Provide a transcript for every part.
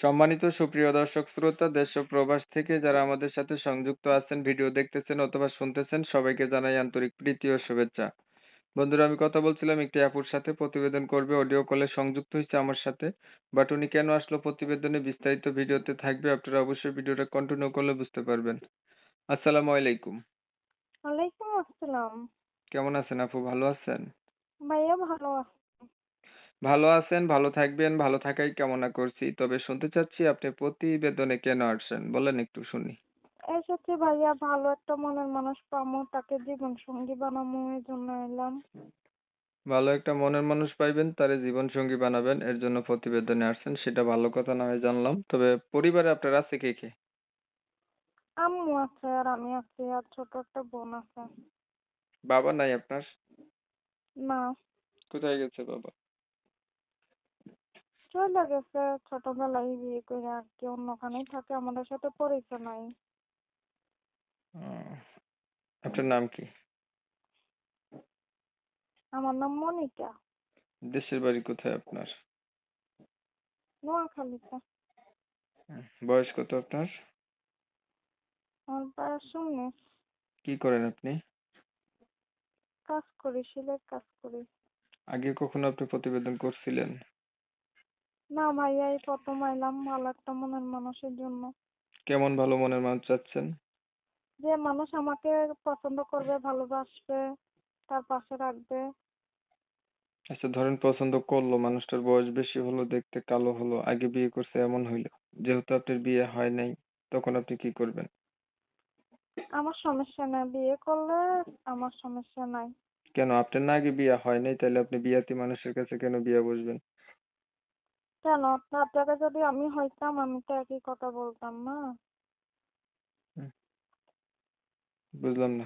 সম্মানিত সুপ্রিয় দর্শক শ্রোতা দেশ ও প্রবাস থেকে যারা আমাদের সাথে সংযুক্ত আছেন, ভিডিও দেখতেছেন অথবা শুনতেছেন সবাইকে জানাই আন্তরিক প্রীতি ও শুভেচ্ছা। বন্ধুরা, আমি কথা বলছিলাম একটি আপুর সাথে, প্রতিবেদন করবে, অডিও কলে সংযুক্ত হয়েছে আমার সাথে। বাট উনি কেন আসলো প্রতিবেদনে বিস্তারিত ভিডিওতে থাকবে, আপনারা অবশ্যই ভিডিওটা কন্টিনিউ করলে বুঝতে পারবেন। আসসালামু আলাইকুম। ওয়ালাইকুম আসসালাম। কেমন আছেন আপু, ভালো আছেন? ভাইয়া ভালো আছি। ভালো আছেন, ভালো থাকবেন, ভালো থাকাই কামনা করছি। তবে শুনতে চাচ্ছি আপনি প্রতিবেদনে কেন আসছেন, বলেন একটু শুনি। এসেছি ভাইয়া, ভালো একটা মনের মানুষ পামু, তাকে জীবন সঙ্গী বানামু, এই জন্য এলাম। ভালো একটা মনের মানুষ পাইবেন, তারে জীবনসঙ্গী বানাবেন, এর জন্য প্রতিবেদনে আসছেন, সেটা ভালো কথা না হয় জানলাম। তবে পরিবারে আপনার আছে কে কে? আম্মু আছে আর আমি আছি আর ছোট একটা বোন আছে। বাবা নাই আপনার? না, কোথায় গেছে বাবা? চলে গেছে ছোটবেলায় বিয়ে করে, আর কি অন্যখানেই থাকে, আমাদের সাথে পরিচয় নাই। আহ, আপনার নাম কি? আমার নাম মনিকা। দেশের বাড়ি কোথায় আপনার? নোয়াখালীতে। বয়স কত আপনার? আমার বয়স 19। কি করেন আপনি? কাজ করি, সিলের কাজ করি। আগে কখনো আপনি প্রতিবেদন করছিলেন? না ভাইয়া, এই প্রথম আইলাম ভালো একটা মনের মানুষের জন্য। কেমন ভালো মনের মানুষ চাচ্ছেন? যে মানুষ আমাকে পছন্দ করবে, ভালোবাসবে, তার পাশে রাখবে। আচ্ছা, ধরেন পছন্দ করলো, মানুষটার বয়স বেশি হলো, দেখতে কালো হলো, আগে বিয়ে করছে এমন হইলো, যেহেতু আপনার বিয়ে হয় নাই, তখন আপনি কি করবেন? আমার সমস্যা নাই, বিয়ে করলে আমার সমস্যা নাই। কেন, আপনার না আগে বিয়ে হয় নাই, তাহলে আপনি বিয়াতি মানুষের কাছে কেন বিয়ে বসবেন? কেন, আপনার জায়গায় যদি আমি হইতাম আমি তো একই কথা বলতাম না। হুম, বুঝলাম না।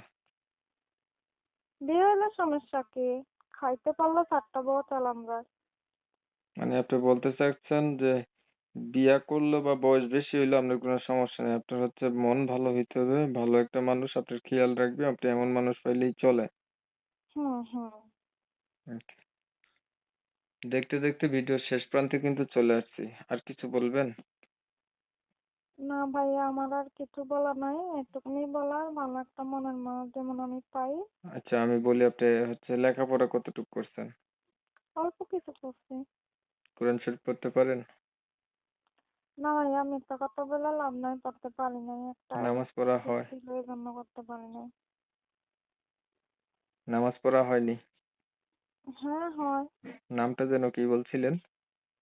বিয়ে হলে সমস্যা কি? খাইতে পারলে 4টা বউ চালাম যায়। মানে আপনি বলতে চাচ্ছেন যে বিয়া করলো বা বয়স বেশি হইলো আপনার কোনো সমস্যা নেই, আপনার হচ্ছে মন ভালো হইতে হবে, ভালো একটা মানুষ আপনার খেয়াল রাখবে, আপনি এমন মানুষ পাইলেই চলে। হুম হুম। Okay. দেখতে দেখতে ভিডিওর শেষ প্রান্তে কিন্তু চলে আসছি, আর কিছু বলবেন? না ভাইয়া, আমার আর কিছু বলা নাই, এটুকুনি বলার, ভালো একটা মনের মানুষ যেমন আমি পাই। আচ্ছা, আমি বলি, আপনি হচ্ছে লেখাপড়া কতটুকু করছেন? অল্প কিছু করছি। কোরআন শরীফ পড়তে পারেন? না ভাইয়া, মিথ্যা কথা বলে লাভ নাই, করতে পারি নাই, একটা নামাজ পড়া ঠিক হয়? ছিল এই জন্য করতে পারি নাই। নামাজ পড়া হয়নি? হ্যাঁ হয়। নামটা যেন কি বলছিলেন?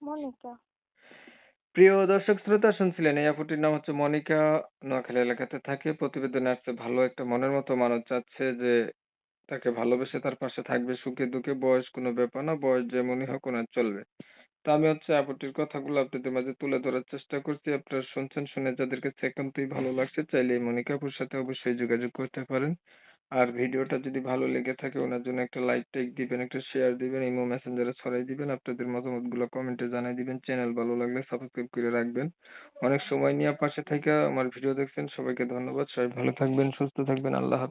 মনিকা। প্রিয় দর্শক শ্রোতা, শুনছিলেন এই আপুটির নাম হচ্ছে মনিকা, নোয়াখালী এলাকাতে থাকে। প্রতিবেদনে আসছে ভালো একটা মনের মতো মানুষ, চাচ্ছে যে তাকে ভালোবেসে তার পাশে থাকবে সুখে দুঃখে, বয়স কোনো ব্যাপার না, বয়স যেমনই হোক ওনার চলবে। তো আমি হচ্ছে আপুটির কথাগুলো আপনাদের মাঝে তুলে ধরার চেষ্টা করছি, আপনারা শুনছেন, শুনে যাদের কাছে একান্তই ভালো লাগছে চাইলে এই মনিকা আপুর সাথে অবশ্যই যোগাযোগ করতে পারেন। আর ভিডিওটা যদি ভালো লেগে থাকে ওনার জন্য একটা লাইক টাইক দিবেন, একটা শেয়ার দিবেন, ইমো মেসেঞ্জারে ছড়াই দিবেন, আপনাদের মতামতগুলো কমেন্টে জানাই দিবেন, চ্যানেল ভালো লাগলে সাবস্ক্রাইব করে রাখবেন। অনেক সময় নিয়ে পাশে থাইকা আমার ভিডিও দেখছেন, সবাইকে ধন্যবাদ। সবাই ভালো থাকবেন, সুস্থ থাকবেন। আল্লাহ হাফেজ।